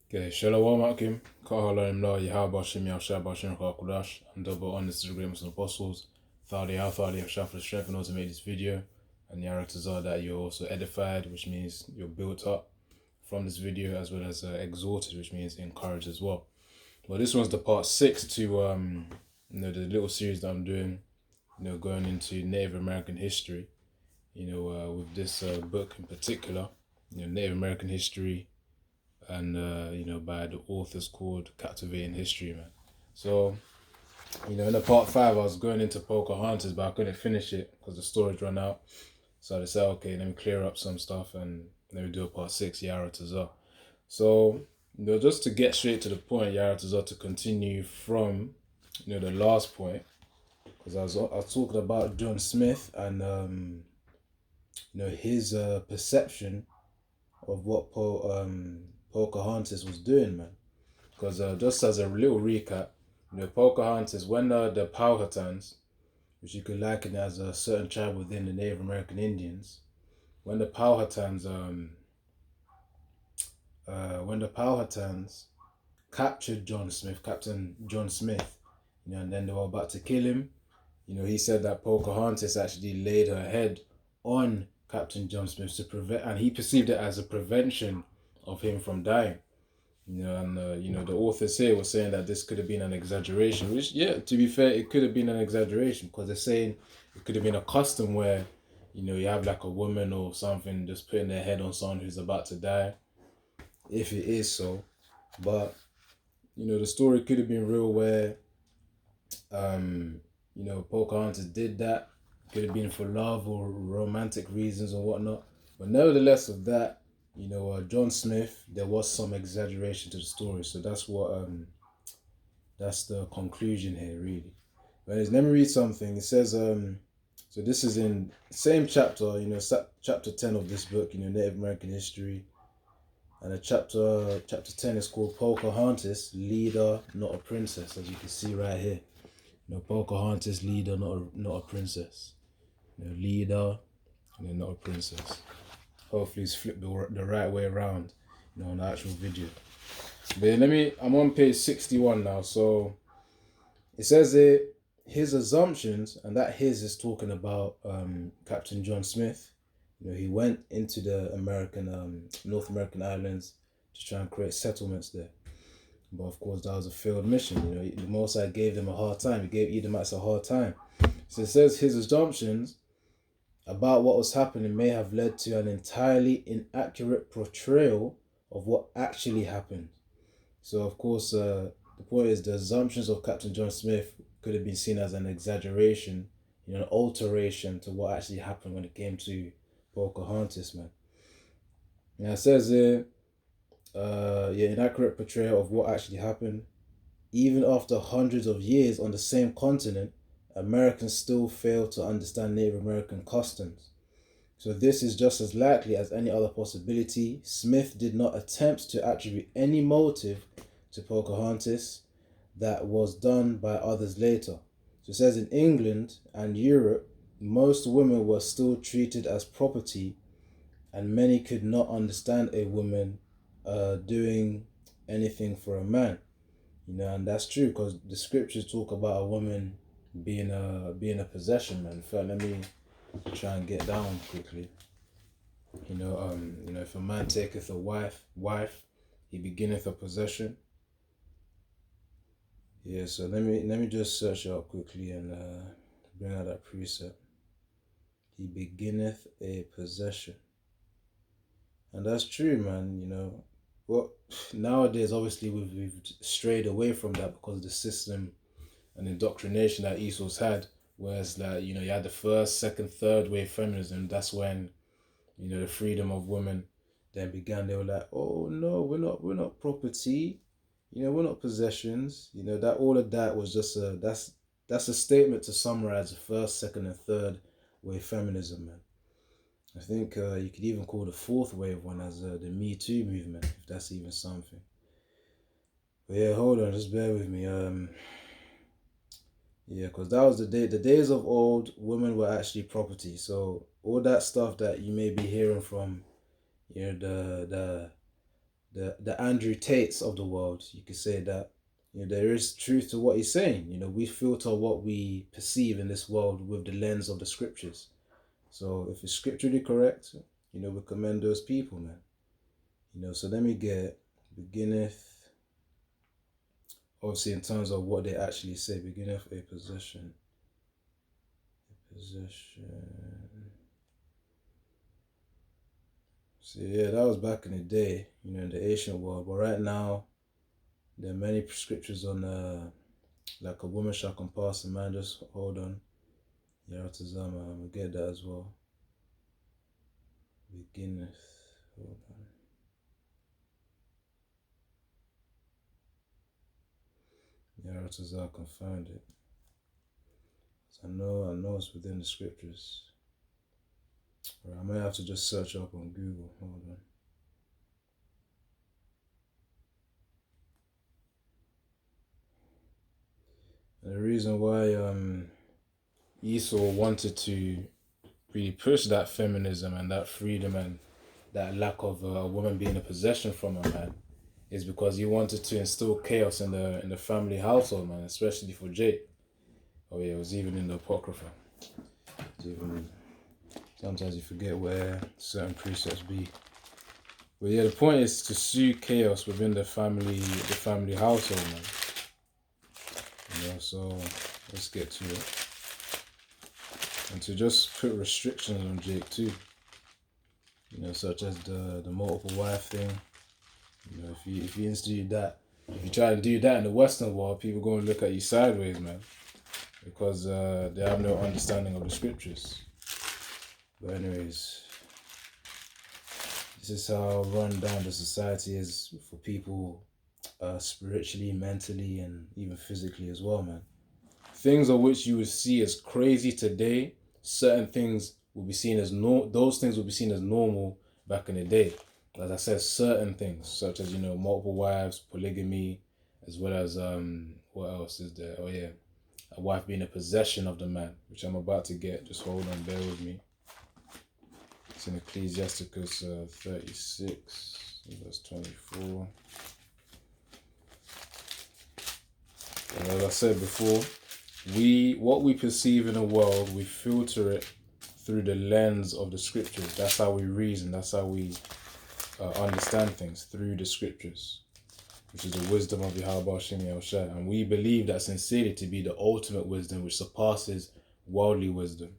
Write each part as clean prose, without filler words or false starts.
Okay, Shalom Akim, Kahalim La Yahaba Shim Yashaba Shem Hakudash, and double honest to the great Muslim apostles. Thali Thali of Shafra Strength and also made this video. And Yaratazar that you're also edified, which means you're built up from this video, as well as exhorted, which means encouraged as well. Well, this one's the part 6 to the little series that I'm doing, going into Native American history, with this book in particular, Native American history, and by the authors called Captivating History, man. So in the part 5 I was going into Pocahontas, but I couldn't finish it because the storage ran out. So I decided, okay, let me clear up some stuff and let me do a part 6, Yaratazar. So just to get straight to the point, Yaratazar, to continue from the last point, because I was talking about John Smith and his perception of what Pocahontas was doing, man. Because just as a little recap, Pocahontas, when the Powhatans, which you could liken as a certain tribe within the Native American Indians, when the Powhatans captured Captain John Smith, and then they were about to kill him, he said that Pocahontas actually laid her head on Captain John Smith to prevent, and he perceived it as a prevention of him from dying. The authors here were saying that this could have been an exaggeration, which, yeah, to be fair, it could have been an exaggeration, because they're saying it could have been a custom where, you have like a woman or something just putting their head on someone who's about to die, if it is so. But, the story could have been real where, Pocahontas did that. Could have been for love or romantic reasons or whatnot. But nevertheless, of that, John Smith, there was some exaggeration to the story. So that's the conclusion here, really. But let me read something. It says, so this is in the same chapter, chapter 10 of this book, Native American history. And the chapter 10 is called Pocahontas, Leader, Not a Princess, as you can see right here. Pocahontas, leader, not a princess. Leader, not a princess. Hopefully it's flipped the right way around, on the actual video. But I'm on page 61 now. So it says here, his assumptions, and that his is talking about Captain John Smith. He went into the North American islands to try and create settlements there. But of course, that was a failed mission. The Most High gave them a hard time. He gave Edomites a hard time. So it says his assumptions about what was happening may have led to an entirely inaccurate portrayal of what actually happened. So of course, the point is the assumptions of Captain John Smith could have been seen as an exaggeration, an alteration to what actually happened when it came to Pocahontas, man. Now it says here, inaccurate portrayal of what actually happened. Even after hundreds of years on the same continent, Americans still fail to understand Native American customs. So this is just as likely as any other possibility. Smith did not attempt to attribute any motive to Pocahontas that was done by others later. So it says in England and Europe, most women were still treated as property, and many could not understand a woman doing anything for a man. And that's true, because the scriptures talk about a woman being a possession, man. So let me try and get down quickly. If a man taketh a wife, he beginneth a possession. Yeah, so let me just search out quickly and bring out that precept. He beginneth a possession. And that's true, man. Well, nowadays, obviously, we've strayed away from that because of the system and indoctrination that Esau's had. Whereas, you had the first, second, third wave feminism. That's when, the freedom of women then began. They were like, oh no, we're not property. We're not possessions. That all of that was just that's a statement to summarize the first, second, and third wave feminism, man. I think you could even call the fourth wave one as the Me Too movement, if that's even something. But yeah, hold on, just bear with me. Because that was the days of old, women were actually property. So all that stuff that you may be hearing from, the the Andrew Tates of the world. You could say that, there is truth to what he's saying. We filter what we perceive in this world with the lens of the scriptures. So if it's scripturally correct, we commend those people, man. So let me get beginneth, obviously in terms of what they actually say, beginneth a possession. So yeah, that was back in the day, in the ancient world. But right now, there are many scriptures on like a woman shall compass a man. Just hold on. Yaratazama, I'm gonna get that as well. Beginneth. Hold on. Yaratazama can find it. I know it's within the scriptures. Right, I might have to just search up on Google. Hold on. And the reason why Esau wanted to really push that feminism and that freedom and that lack of a woman being a possession from a man is because he wanted to instill chaos in the family household, man, especially for Jake. Oh yeah, it was even in the Apocrypha. Sometimes you forget where certain precepts be. But yeah, the point is to sow chaos within the family household, man. So let's get to it. And to just put restrictions on Jake too. Such as the multiple wife thing. If you institute that, if you try to do that in the Western world, people go and look at you sideways, man. Because they have no understanding of the scriptures. But anyways, this is how run down the society is for people spiritually, mentally, and even physically as well, man. Things of which you would see as crazy today, certain things will be seen as those things will be seen as normal back in the day. As I said, certain things such as multiple wives, polygamy, as well as what else is there? Oh yeah, a wife being a possession of the man, which I'm about to get. Just hold on, bear with me. It's in Ecclesiasticus 36, verse 24. And as I said before, what we perceive in the world, we filter it through the lens of the scriptures. That's how we reason. That's how we understand things, through the scriptures, which is the wisdom of Yahweh Shem Yahushua. And we believe that sincerely to be the ultimate wisdom, which surpasses worldly wisdom.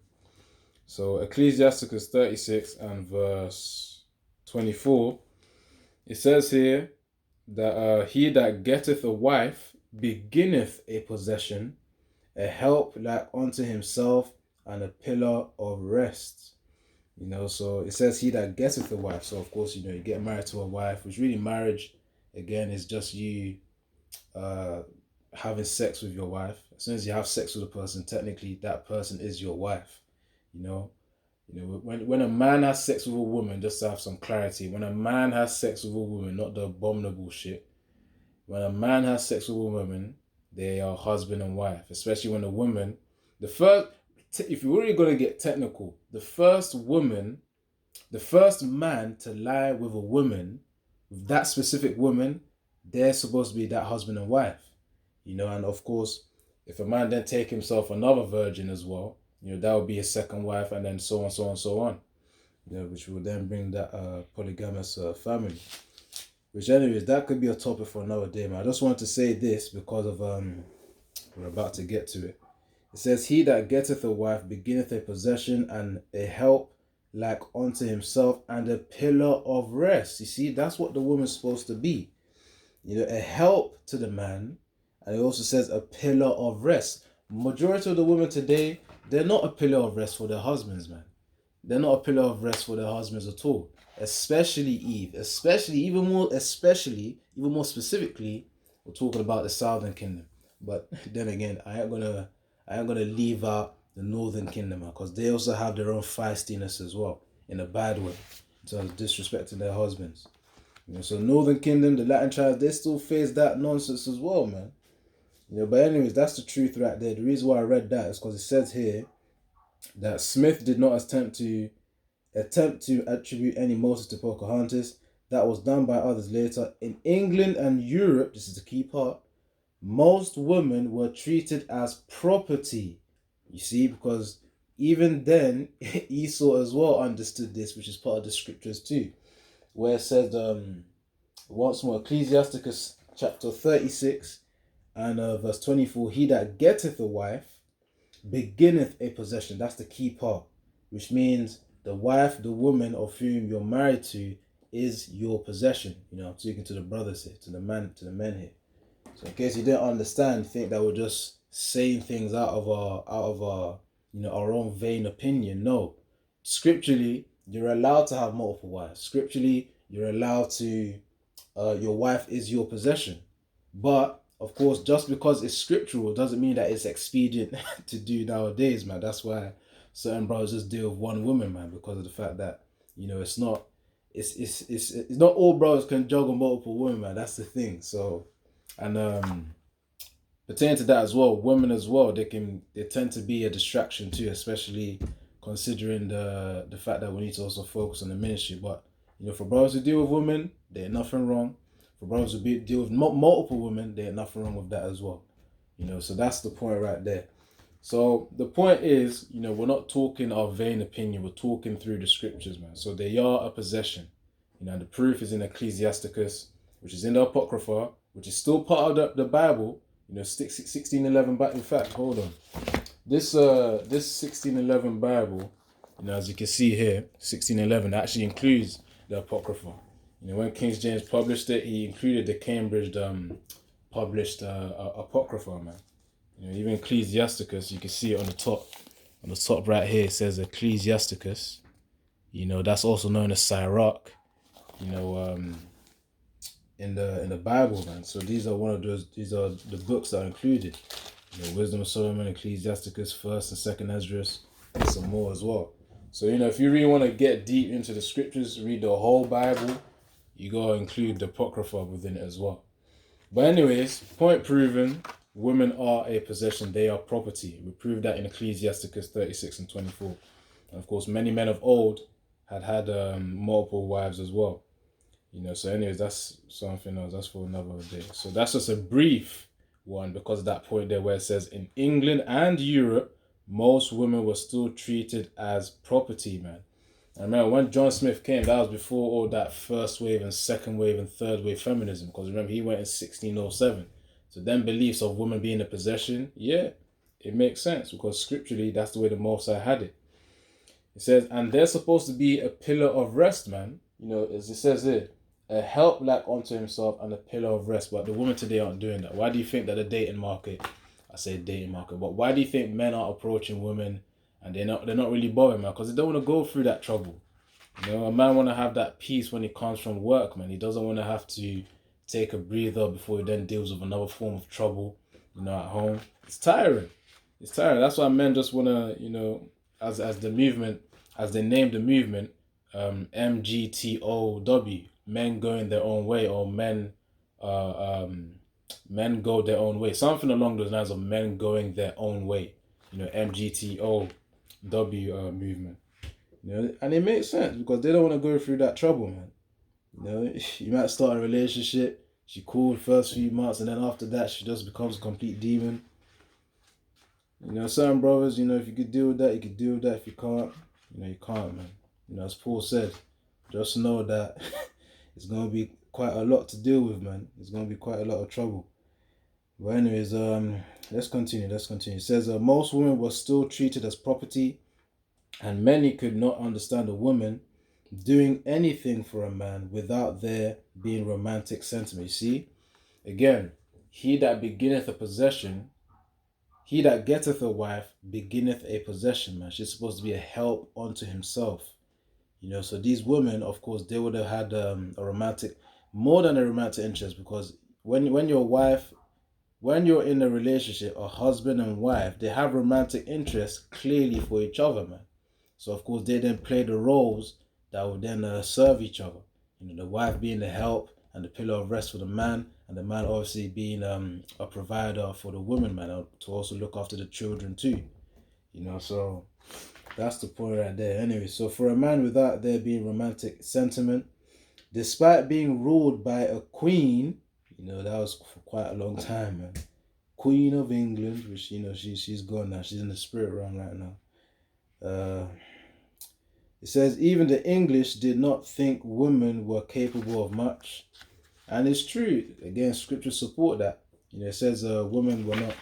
So Ecclesiasticus 36 and verse 24, it says here that he that getteth a wife beginneth a possession, a help like unto himself, and a pillar of rest. So it says he that getteth a wife. So of course, you get married to a wife, which really marriage, again, is just you having sex with your wife. As soon as you have sex with a person, technically that person is your wife. When a man has sex with a woman, just to have some clarity, when a man has sex with a woman, not the abominable shit, when a man has sex with a woman, they are husband and wife. Especially when a woman, if you're really going to get technical, the first man to lie with a woman, with that specific woman, they're supposed to be that husband and wife. And of course, if a man then take himself another virgin as well, that would be his second wife, and then so on. Which will then bring that polygamous family. Which anyways, that could be a topic for another day, man. I just wanted to say this because of we're about to get to it. It says, he that getteth a wife beginneth a possession and a help like unto himself, and a pillar of rest. You see, that's what the woman's supposed to be. A help to the man, and it also says a pillar of rest. Majority of the women today, they're not a pillar of rest for their husbands, man. They're not a pillar of rest for their husbands at all. Especially Eve. Even more specifically, we're talking about the Southern Kingdom. But then again, I ain't gonna leave out the Northern Kingdom, because they also have their own feistiness as well, in a bad way, in terms of disrespecting their husbands. So Northern Kingdom, the Latin tribes, they still face that nonsense as well, man. But anyways, that's the truth right there. The reason why I read that is because it says here that Smith did not attempt to attribute any motives to Pocahontas. that was done by others later. In England and Europe, this is the key part, most women were treated as property. You see, because even then, Esau as well understood this, which is part of the scriptures too, where it says, once more, Ecclesiasticus chapter 36 and verse 24, he that getteth a wife beginneth a possession. That's the key part, which means the wife, the woman of whom you're married to, is your possession. You know, I'm speaking to the brothers here, to the men here. So in case you didn't understand, you think that we're just saying things out of our our own vain opinion. No. Scripturally, you're allowed to have multiple wives. Scripturally, you're allowed to your wife is your possession. But of course, just because it's scriptural doesn't mean that it's expedient to do nowadays, man. That's why certain brothers just deal with one woman, man, because of the fact that it's not all brothers can juggle multiple women, man. That's the thing. So, and pertaining to that as well, women as well, they tend to be a distraction too, especially considering the fact that we need to also focus on the ministry. But for brothers who deal with women, there's nothing wrong. For brothers who deal with multiple women, there's nothing wrong with that as well. So that's the point right there. So the point is, we're not talking our vain opinion. We're talking through the scriptures, man. So they are a possession. And the proof is in Ecclesiasticus, which is in the Apocrypha, which is still part of the Bible. 1611. But in fact, hold on. This 1611 Bible, as you can see here, 1611 actually includes the Apocrypha. When King James published it, he included the Cambridge published Apocrypha, man. Even Ecclesiasticus, you can see it on the top right here. It says Ecclesiasticus. That's also known as Sirach. In the Bible, man. So these are these are the books that are included. Wisdom of Solomon, Ecclesiasticus, 1st and 2nd Esdras, and some more as well. So if you really want to get deep into the scriptures, read the whole Bible, you gotta include the Apocrypha within it as well. But anyways, point proven, women are a possession, they are property. We proved that in Ecclesiasticus 36 and 24. And of course, many men of old had multiple wives as well. So anyways, that's something else. That's for another day. So that's just a brief one because of that point there where it says in England and Europe, most women were still treated as property, man. And remember, when John Smith came, that was before all that first wave and second wave and third wave feminism. Because remember, he went in 1607. So then beliefs of women being a possession, yeah, it makes sense because scripturally, that's the way the Most High had it. It says, and they're supposed to be a pillar of rest, man. As it says here, a help like unto himself and a pillar of rest. But the women today aren't doing that. Why do you think that the dating market, I say dating market, but why do you think men are approaching women and they're not really bothering, man? Because they don't want to go through that trouble. A man want to have that peace when he comes from work, man. He doesn't want to have to take a breather before he then deals with another form of trouble, at home. It's tiring. That's why men just want to, as the movement, as they named the movement, MGTOW, men going their own way, or men go their own way. Something along those lines of men going their own way. MGTOW movement. And it makes sense because they don't want to go through that trouble, man. You might start a relationship, she cool the first few months, and then after that, she just becomes a complete demon. Certain brothers, if you could deal with that, you could deal with that. If you can't, you can't, man. As Paul said, just know that it's going to be quite a lot to deal with, man. It's going to be quite a lot of trouble. But anyways, let's continue. It says, most women were still treated as property, and many could not understand a woman doing anything for a man without there being romantic sentiment. You see, again, he that beginneth a possession, he that getteth a wife beginneth a possession, man. She's supposed to be a help unto himself. So these women, of course, they would have had more than a romantic interest, because when you're in a relationship, a husband and wife, they have romantic interest clearly for each other, man. So of course they then play the roles that would then serve each other. The wife being the help and the pillar of rest for the man, and the man obviously being a provider for the woman, man, to also look after the children too. So that's the point right there. Anyway, so for a man without there being romantic sentiment, Despite being ruled by a queen, that was for quite a long time, man. Queen of England, which she's gone now. She's in the spirit realm right now. It says even the English did not think women were capable of much, and it's true. Again, scripture support that. It says women were not,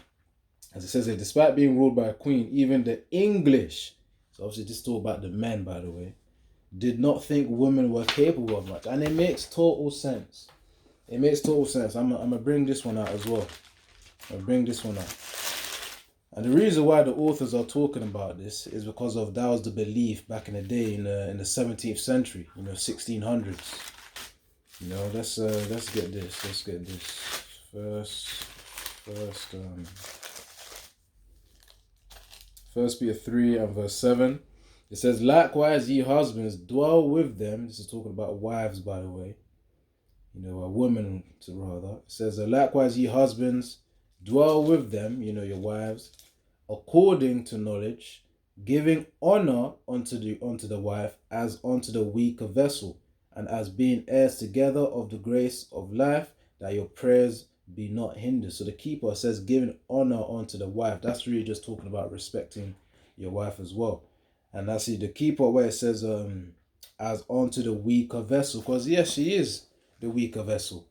as it says here, despite being ruled by a queen, even the English. So obviously, this is all about the men, by the way, did not think women were capable of much, and it makes total sense. It makes total sense. I'm gonna bring this one out as well. I'll bring this one out. And the reason why the authors are talking about this is because of that was the belief back in the day in the 17th century, 1600s. Let's get this. Let's get this first. First Peter 3 and verse 7. It says, "Likewise, ye husbands, dwell with them." This is talking about wives, by the way. A woman, rather. It says, "Likewise, ye husbands, dwell with them," your wives, "according to knowledge, giving honor unto the wife as unto the weaker vessel, and as being heirs together of the grace of life, that your prayers be not hindered." So the keeper says giving honor unto the wife. That's really just talking about respecting your wife as well. And that's the keeper where it says as unto the weaker vessel, because yes, she is the weaker vessel,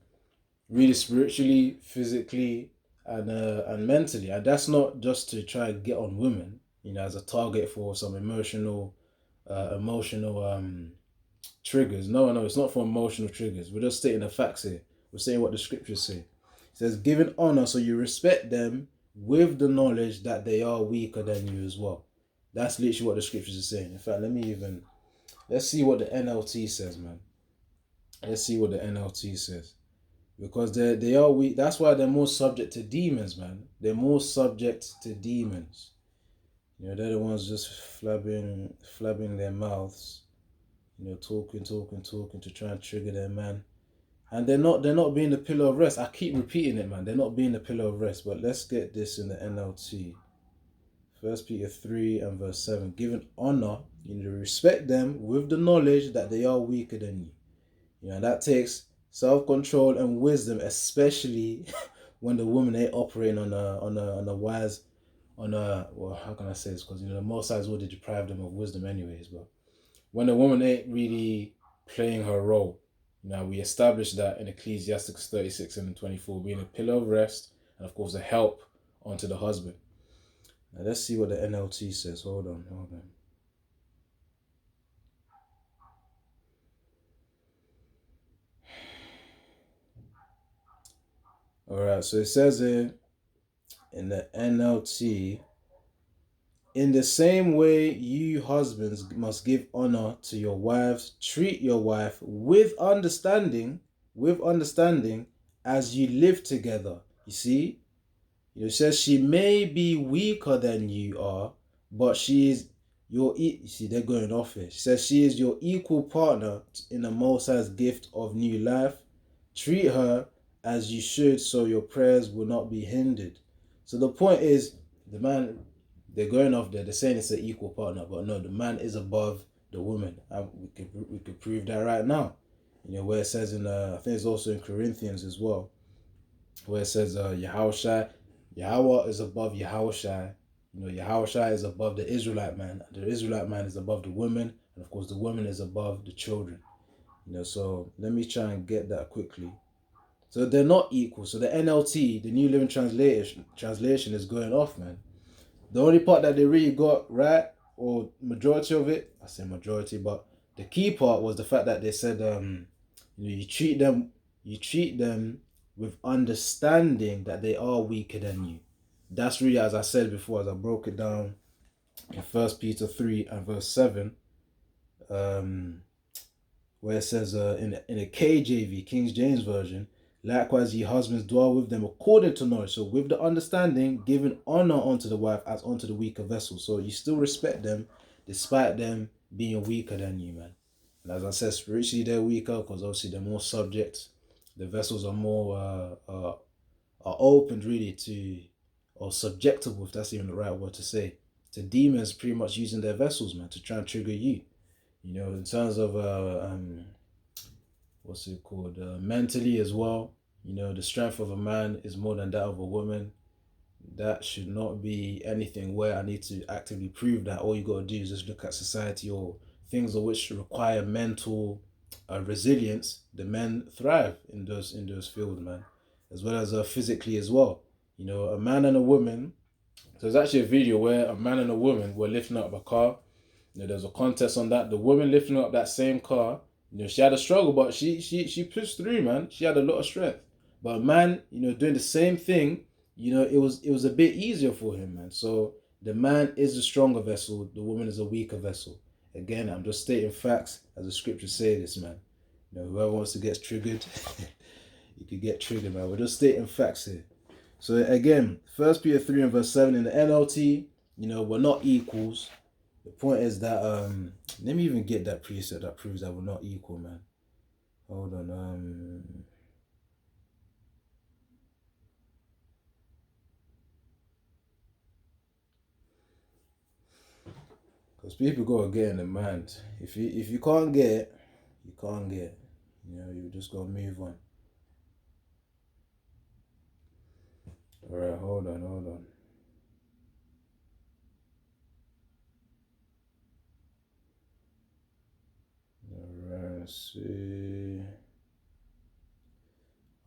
really spiritually, physically, and mentally. And that's not just to try and get on women, as a target for some emotional triggers. No, it's not for emotional triggers. We're just stating the facts here. We're saying what the scriptures say. It says giving honor, so you respect them with the knowledge that they are weaker than you as well. That's literally what the scriptures are saying. In fact, let's see what the NLT says, man. Let's see what the NLT says. Because they are weak. That's why they're more subject to demons, man. They're more subject to demons. They're the ones just flabbing their mouths. Talking to try and trigger their man. And they're not being the pillar of rest. I keep repeating it, man. They're not being the pillar of rest. But let's get this in the NLT. 1 Peter 3 and verse 7. Giving honor, respect them with the knowledge that they are weaker than you. That takes self-control and wisdom, especially when the woman ain't operating on a wise, well, how can I say this? Because the Most High would deprive them of wisdom anyways. But when a woman ain't really playing her role, we established that in Ecclesiastes 36 and 24, being a pillar of rest and of course a help unto the husband. Now let's see what the NLT says. Hold on. Alright, so it says here in the NLT, "In the same way, you husbands must give honor to your wives. Treat your wife with understanding, as you live together." You see? It says she may be weaker than you are, but she is your you see, they're going off here. She says she is your equal partner in the Most High's gift of new life. Treat her as you should, so your prayers will not be hindered. So the point is, the man, they're going off there. They're saying it's an equal partner, but no, the man is above the woman. And we could prove that right now. Where it says in I think it's also in Corinthians as well, where it says Yahweh is above Yahushai. Yahushai is above the Israelite man. The Israelite man is above the woman, and of course the woman is above the children. So let me try and get that quickly. So they're not equal. So the NLT, the New Living Translation is going off, man. The only part that they really got right, or majority of it, I say majority, but the key part was the fact that they said, you treat them with understanding that they are weaker than you. That's really, as I said before, as I broke it down in 1 Peter 3 and verse 7, where it says in a KJV, King James Version, "Likewise, ye husbands, dwell with them according to knowledge." So with the understanding, giving honor unto the wife as unto the weaker vessel. So you still respect them despite them being weaker than you, man. And as I said, spiritually they're weaker because obviously they're more subject. The vessels are more are opened really to, or subjectable, if that's even the right word to say, to demons pretty much using their vessels, man, to try and trigger you. In terms of what's it called? Mentally as well. The strength of a man is more than that of a woman. That should not be anything where I need to actively prove that. All you got to do is just look at society or things which require mental resilience. The men thrive in those fields, man, as well as physically as well. A man and a woman. So there's actually a video where a man and a woman were lifting up a car. There's a contest on that. The woman lifting up that same car. She had a struggle, but she pushed through, man. She had a lot of strength. But a man, doing the same thing, it was a bit easier for him, man. So the man is the stronger vessel. The woman is a weaker vessel. Again, I'm just stating facts as the scriptures say this, man. Whoever wants to get triggered, you could get triggered, man. We're just stating facts here. So again, 1 Peter 3 and verse 7 in the NLT, we're not equals. The point is that let me even get that precept that proves that we're not equal, man. Hold on. Because people go get in the mind. If you can't get, you can't get. You just gotta move on. Alright, hold on. Alright, let's see.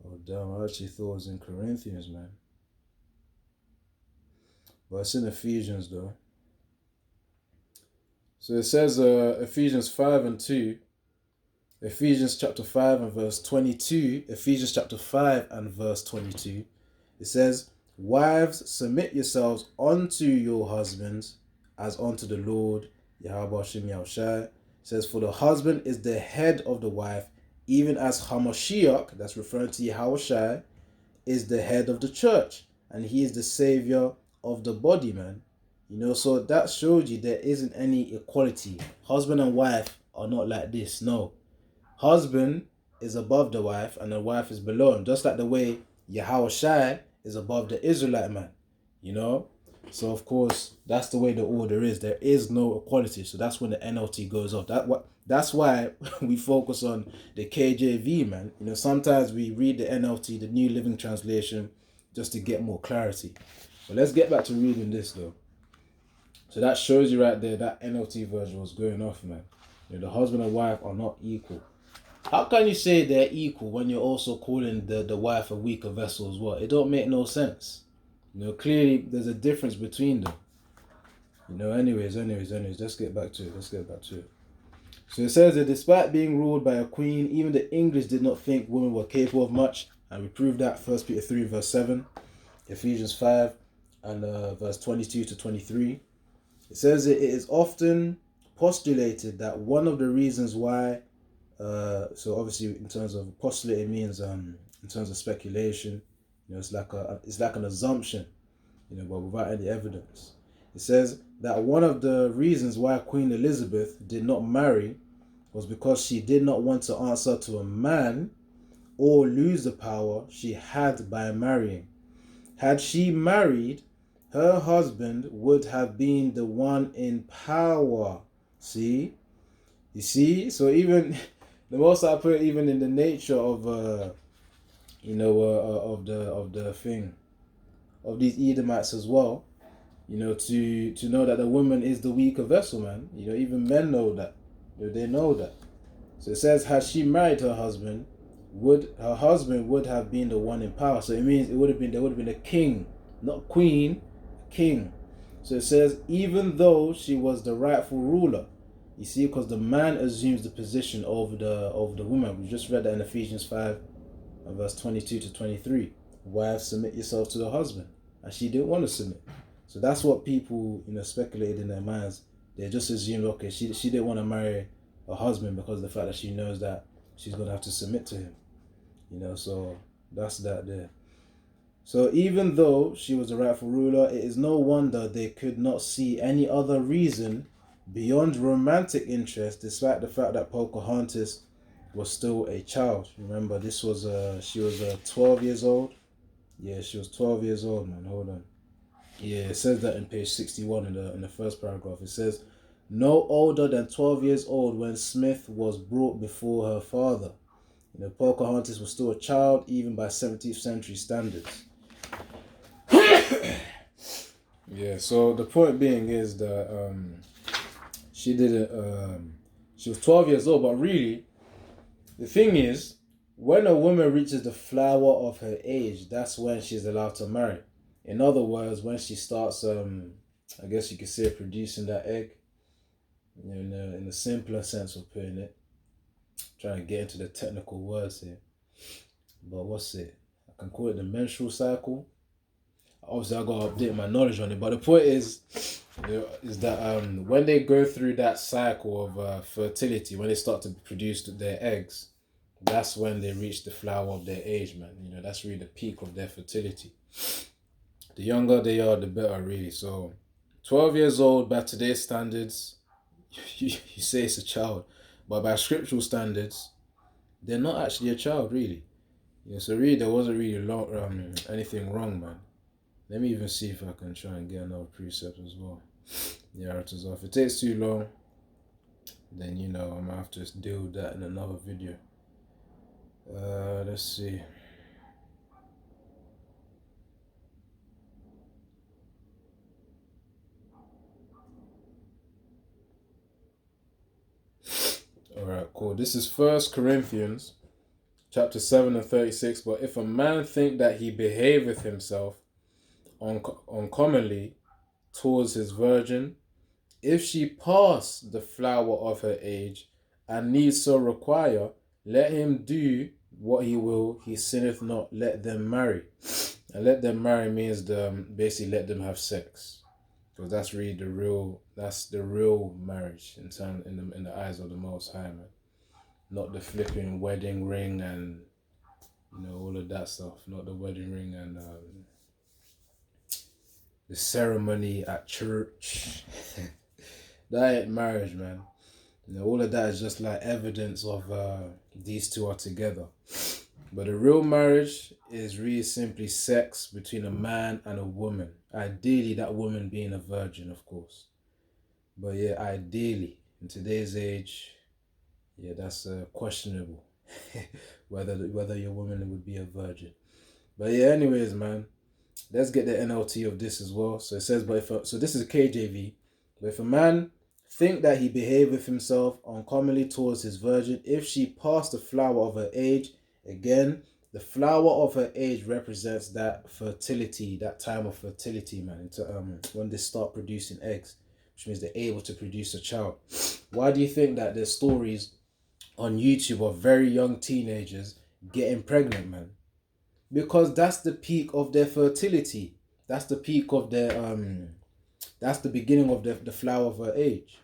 Oh damn, I actually thought it was in Corinthians, man. But it's in Ephesians though. So it says Ephesians 5 and 2. Ephesians chapter 5 and verse 22. Ephesians chapter 5 and verse 22. It says, wives, submit yourselves unto your husbands as unto the Lord. Yahweh Shem Yahushai. It says, for the husband is the head of the wife, even as Hamashiach, that's referring to Yahushai, is the head of the church. And he is the savior of the body, man. So that shows you there isn't any equality. Husband and wife are not like this. No. Husband is above the wife and the wife is below him. Just like the way Yahushai is above the Israelite man. So of course, that's the way the order is. There is no equality. So that's when the NLT goes off. That's why we focus on the KJV, man. Sometimes we read the NLT, the New Living Translation, just to get more clarity. But let's get back to reading this though. So that shows you right there that NLT version was going off, man. The husband and wife are not equal. How can you say they're equal when you're also calling the wife a weaker vessel as well? It don't make no sense. Clearly there's a difference between them. Anyways, let's get back to it. So it says that despite being ruled by a queen, even the English did not think women were capable of much. And we proved that 1 Peter 3 verse 7, Ephesians 5 and verse 22 to 23. It says that it is often postulated that one of the reasons why, so obviously in terms of postulate, it means in terms of speculation, it's like an assumption, but without any evidence. It says that one of the reasons why Queen Elizabeth did not marry was because she did not want to answer to a man or lose the power she had by marrying. Had she married, her husband would have been the one in power. See? You see? So even the most I put even in the nature of of the thing of these Edomites as well, to know that the woman is the weaker vessel, man. Even men know that. They know that. So it says, had she married her husband would have been the one in power. So it means there would have been a king, not queen, king. So it says, even though she was the rightful ruler, you see, because the man assumes the position over the woman. We just read that in Ephesians 5 and verse 22 to 23. Wives, submit yourself to the husband. And she didn't want to submit. So that's what people, speculated in their minds. They just assumed, okay, she didn't want to marry a husband because of the fact that she knows that she's going to have to submit to him. So that's that there. So even though she was the rightful ruler, it is no wonder they could not see any other reason beyond romantic interest, despite the fact that Pocahontas was still a child. Remember, she was 12 years old. Yeah, she was 12 years old, man. Hold on. Yeah, it says that in page 61 in the first paragraph. It says, no older than 12 years old when Smith was brought before her father. Pocahontas was still a child even by 17th century standards. Yeah, so the point being is that she didn't. She was 12 years old, but really, the thing is, when a woman reaches the flower of her age, that's when she's allowed to marry. In other words, when she starts, I guess you could say, producing that egg. In the simpler sense of putting it. Trying to get into the technical words here, but what's it? I can call it the menstrual cycle. Obviously, I gotta update my knowledge on it, but the point is that when they go through that cycle of fertility, when they start to produce their eggs, that's when they reach the flower of their age, man. That's really the peak of their fertility. The younger they are, the better, really. So, 12 years old by today's standards, you say it's a child, but by scriptural standards, they're not actually a child, really. So really, there wasn't really anything wrong, man. Let me even see if I can try and get another precept as well. Yeah, if it takes too long, then I'm gonna have to deal with that in another video. Let's see. Alright, cool. This is 1 Corinthians chapter 7 and 36. But if a man think that he behaveth himself uncommonly towards his virgin, if she pass the flower of her age, and need so require, let him do what he will, he sinneth not, let them marry. And let them marry means basically let them have sex. Because that's really the real marriage in the eyes of the Most High, man. Not the flipping wedding ring and all of that stuff. Not the wedding ring and the ceremony at church. That ain't marriage, man. All of that is just like evidence of these two are together. But a real marriage is really simply sex between a man and a woman. Ideally, that woman being a virgin, of course. But yeah, ideally, in today's age, yeah, that's questionable. whether your woman would be a virgin. But yeah, anyways, man, let's get the NLT of this as well. So it says, so this is KJV. But if a man think that he behaveth himself uncommonly towards his virgin, if she pass the flower of her age, again, the flower of her age represents that fertility, that time of fertility, man. When they start producing eggs, which means they're able to produce a child. Why do you think that there's stories on YouTube of very young teenagers getting pregnant, man? Because that's the peak of their fertility. That's the peak of their that's the beginning of the flower of her age.